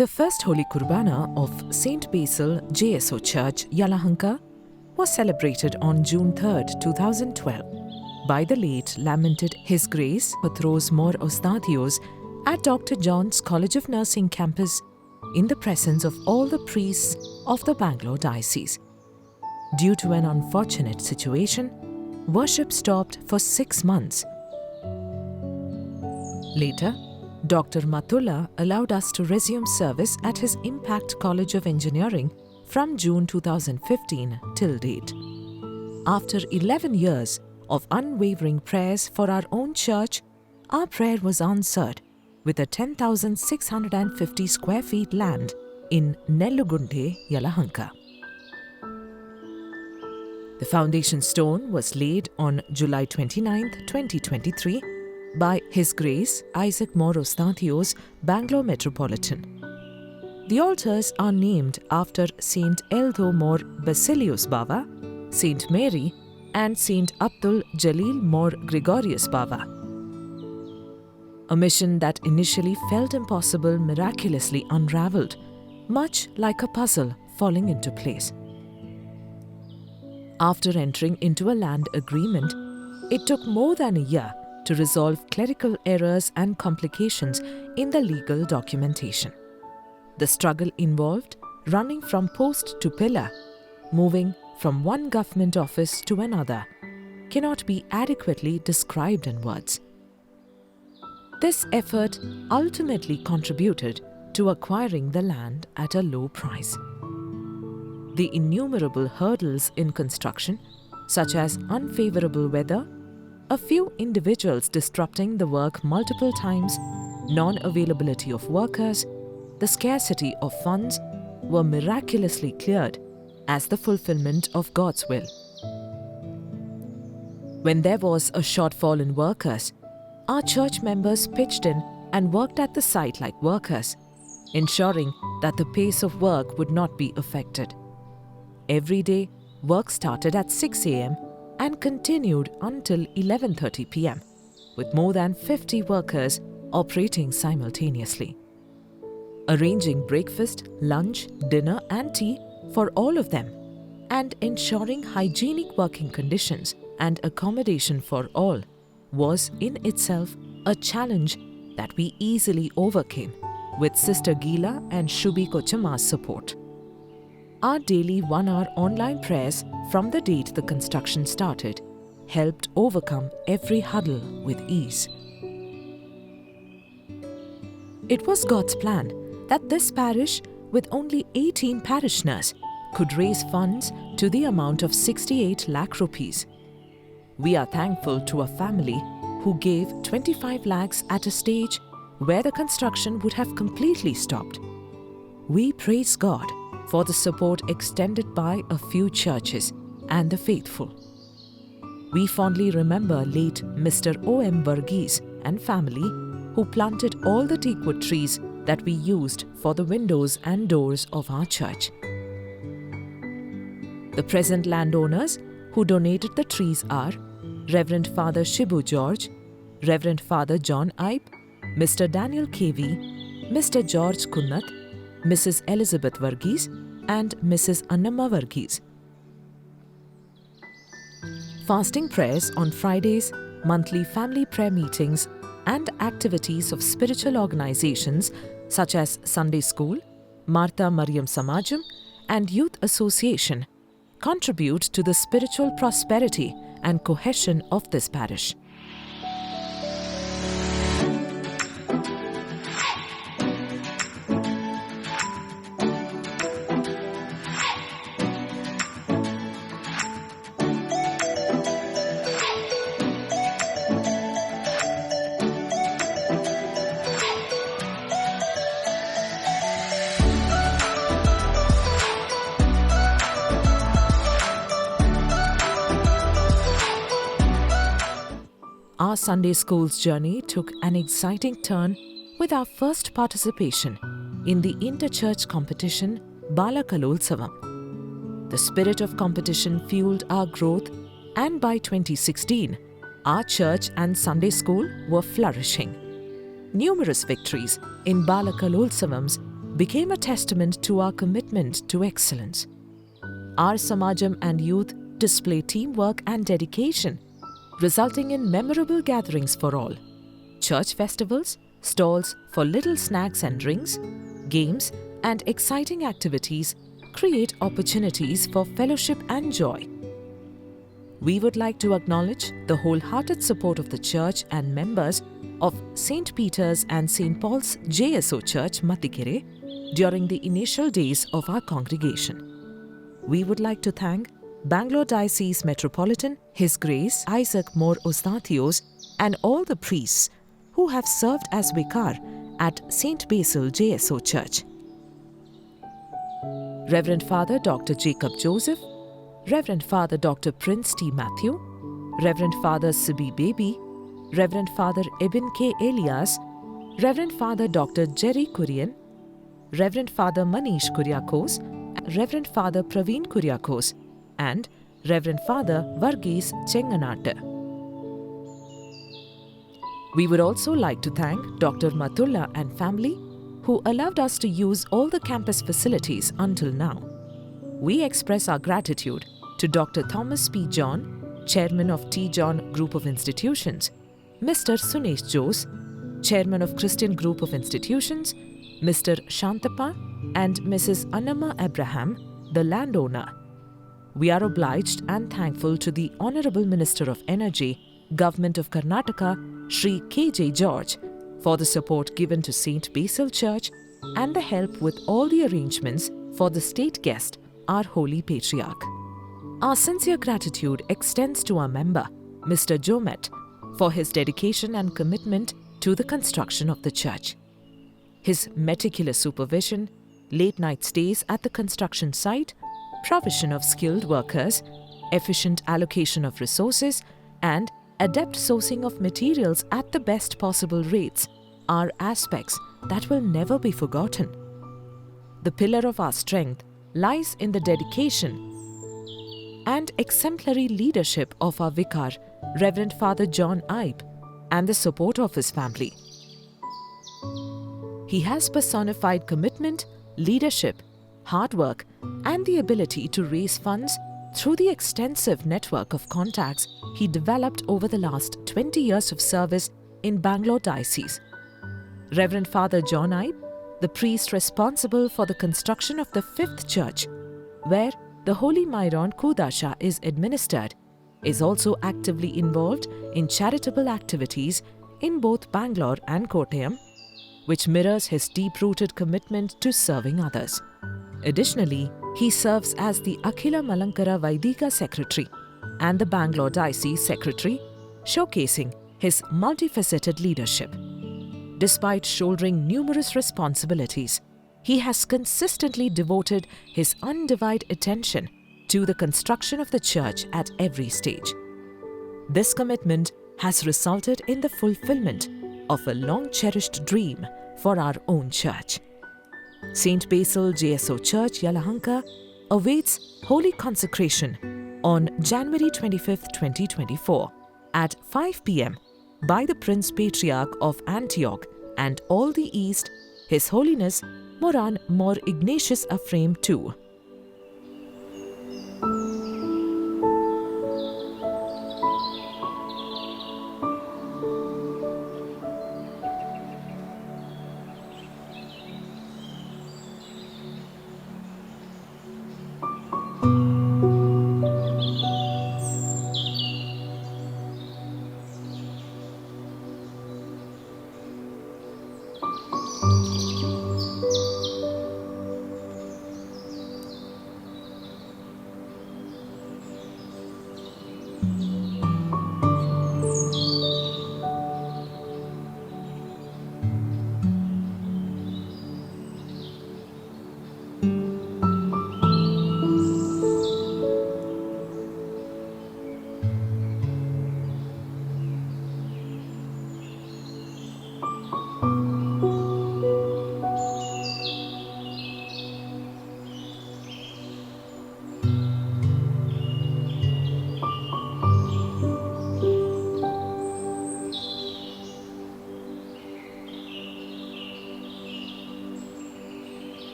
The first Holy Kurbana of St. Basil JSO Church, Yelahanka, was celebrated on June 3, 2012 by the late lamented His Grace Patros Mor Ostatios at Dr. John's College of Nursing campus in the presence of all the priests of the Bangalore diocese. Due to an unfortunate situation, worship stopped for 6 months. Later, Dr. Matula allowed us to resume service at his Impact College of Engineering from June 2015 till date. After 11 years of unwavering prayers for our own church, our prayer was answered with a 10,650 square feet land in Nellugunde, Yelahanka. The foundation stone was laid on July 29, 2023 by His Grace Isaac Mor Ostatios, Bangalore Metropolitan. The altars are named after Saint Eldo Mor Basilius Baba, Saint Mary and Saint Abdul Jalil Mor Gregorius Baba. A mission that initially felt impossible miraculously unraveled, much like a puzzle falling into place. After entering into a land agreement, it took more than a year to resolve clerical errors and complications in the legal documentation. The struggle involved running from post to pillar, moving from one government office to another, cannot be adequately described in words. This effort ultimately contributed to acquiring the land at a low price. The innumerable hurdles in construction, such as unfavorable weather, a few individuals disrupting the work multiple times, non-availability of workers, the scarcity of funds, were miraculously cleared as the fulfillment of God's will. When there was a shortfall in workers, our church members pitched in and worked at the site like workers, ensuring that the pace of work would not be affected. Every day, work started at 6 a.m. and continued until 11:30 p.m., with more than 50 workers operating simultaneously. Arranging breakfast, lunch, dinner and tea for all of them, and ensuring hygienic working conditions and accommodation for all was in itself a challenge that we easily overcame with Sister Geela and Shubhi Kochama's support. Our daily 1-hour online prayers from the date the construction started helped overcome every hurdle with ease. It was God's plan that this parish, with only 18 parishioners, could raise funds to the amount of 68 lakh rupees. We are thankful to a family who gave 25 lakhs at a stage where the construction would have completely stopped. We praise God for the support extended by a few churches and the faithful. We fondly remember late Mr. O.M. Varghese and family, who planted all the teakwood trees that we used for the windows and doors of our church. The present landowners who donated the trees are Reverend Father Shibu George, Reverend Father John Ibe, Mr. Daniel KV, Mr. George Kunnat, Mrs. Elizabeth Varghese and Mrs. Annamma Varghese. Fasting prayers on Fridays, monthly family prayer meetings and activities of spiritual organizations such as Sunday School, Martha Mariam Samajam and Youth Association contribute to the spiritual prosperity and cohesion of this parish. Our Sunday School's journey took an exciting turn with our first participation in the inter-church competition Bala Kalolsavam. The spirit of competition fueled our growth, and by 2016, our church and Sunday School were flourishing. Numerous victories in Bala Kalolsavams became a testament to our commitment to excellence. Our Samajam and youth display teamwork and dedication, resulting in memorable gatherings for all. Church festivals, stalls for little snacks and drinks, games, and exciting activities create opportunities for fellowship and joy. We would like to acknowledge the wholehearted support of the Church and members of St. Peter's and St. Paul's JSO Church, Matikere, during the initial days of our congregation. We would like to thank Bangalore Diocese Metropolitan, His Grace Isaac More Eustathios, and all the priests who have served as vicar at St. Basil JSO Church. Reverend Father Dr. Jacob Joseph, Reverend Father Dr. Prince T. Matthew, Reverend Father Sibi Baby, Reverend Father Ibn K. Elias, Reverend Father Dr. Jerry Kurian, Reverend Father Manish Kuriakos, Reverend Father Praveen Kuriakos, and Reverend Father Varghese Chenganatte. We would also like to thank Dr. Matulla and family who allowed us to use all the campus facilities until now. We express our gratitude to Dr. Thomas P. John, Chairman of T. John Group of Institutions, Mr. Sunesh Jose, Chairman of Christian Group of Institutions, Mr. Shantappa, and Mrs. Annama Abraham, the landowner. We are obliged and thankful to the Honorable Minister of Energy, Government of Karnataka, Shri K.J. George, for the support given to St. Basil Church and the help with all the arrangements for the state guest, our Holy Patriarch. Our sincere gratitude extends to our member, Mr. Jomet, for his dedication and commitment to the construction of the church. His meticulous supervision, late-night stays at the construction site, provision of skilled workers, efficient allocation of resources, and adept sourcing of materials at the best possible rates are aspects that will never be forgotten. The pillar of our strength lies in the dedication and exemplary leadership of our vicar, Reverend Father John Ibe, and the support of his family. He has personified commitment, leadership, hard work, and the ability to raise funds through the extensive network of contacts he developed over the last 20 years of service in Bangalore Diocese. Reverend Father John Ibe, the priest responsible for the construction of the 5th church, where the Holy Myron Kudasha is administered, is also actively involved in charitable activities in both Bangalore and Kottayam, which mirrors his deep-rooted commitment to serving others. Additionally, he serves as the Akhila Malankara Vaidika Secretary and the Bangalore Diocese Secretary, showcasing his multifaceted leadership. Despite shouldering numerous responsibilities, he has consistently devoted his undivided attention to the construction of the church at every stage. This commitment has resulted in the fulfillment of a long-cherished dream for our own church. St. Basil JSO Church, Yelahanka, awaits Holy Consecration on January 25, 2024 at 5 p.m. by the Prince Patriarch of Antioch and all the East, His Holiness Moran Mor Ignatius Ephraim II.